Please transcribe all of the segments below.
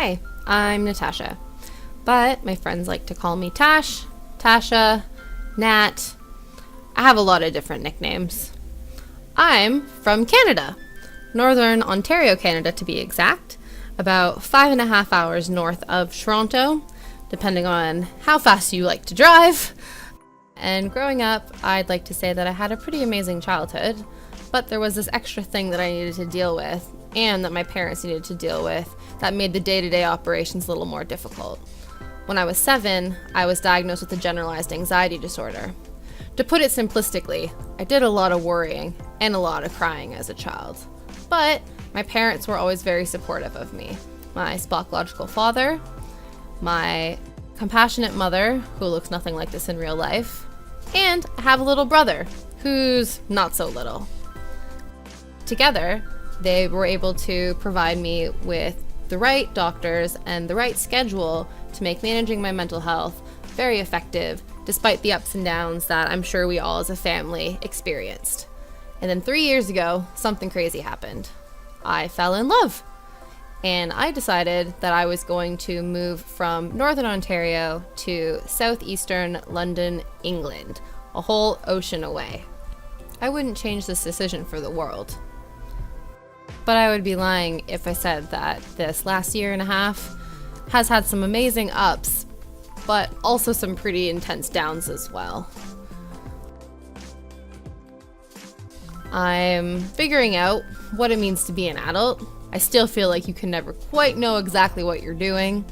Hi, I'm Natasha, but my friends like to call me Tash, Tasha, Nat. I have a lot of different nicknames. I'm from Canada, Northern Ontario, Canada to be exact, about 5.5 hours north of Toronto, depending on how fast you like to drive. And growing up, I'd like to say that I had a pretty amazing childhood, but there was this extra thing that I needed to deal with and that my parents needed to deal with that made the day-to-day operations a little more difficult. When I was 7, I was diagnosed with a generalized anxiety disorder. To put it simplistically, I did a lot of worrying and a lot of crying as a child. But my parents were always very supportive of me. My Spocklogical father, my compassionate mother, who looks nothing like this in real life, and I have a little brother who's not so little. Together, they were able to provide me with the right doctors and the right schedule to make managing my mental health very effective, despite the ups and downs that I'm sure we all as a family experienced. And then 3 years ago, something crazy happened. I fell in love. And I decided that I was going to move from Northern Ontario to southeastern London, England, a whole ocean away. I wouldn't change this decision for the world. But I would be lying if I said that this last year and a half has had some amazing ups, but also some pretty intense downs as well. I'm figuring out what it means to be an adult. I still feel like you can never quite know exactly what you're doing.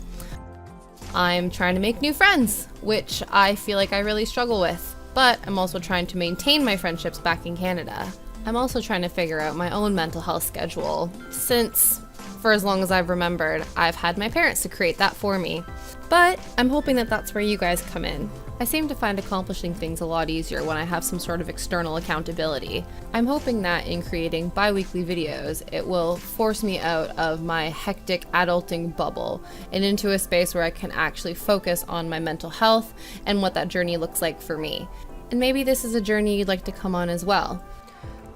I'm trying to make new friends, which I feel like I really struggle with, but I'm also trying to maintain my friendships back in Canada. I'm also trying to figure out my own mental health schedule, since for as long as I've remembered, I've had my parents to create that for me. But I'm hoping that that's where you guys come in. I seem to find accomplishing things a lot easier when I have some sort of external accountability. I'm hoping that in creating bi-weekly videos, it will force me out of my hectic adulting bubble and into a space where I can actually focus on my mental health and what that journey looks like for me. And maybe this is a journey you'd like to come on as well.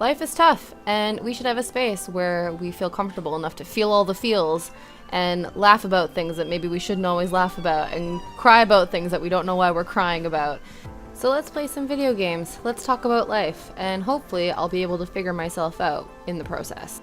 Life is tough, and we should have a space where we feel comfortable enough to feel all the feels and laugh about things that maybe we shouldn't always laugh about, and cry about things that we don't know why we're crying about. So let's play some video games, let's talk about life, and hopefully I'll be able to figure myself out in the process.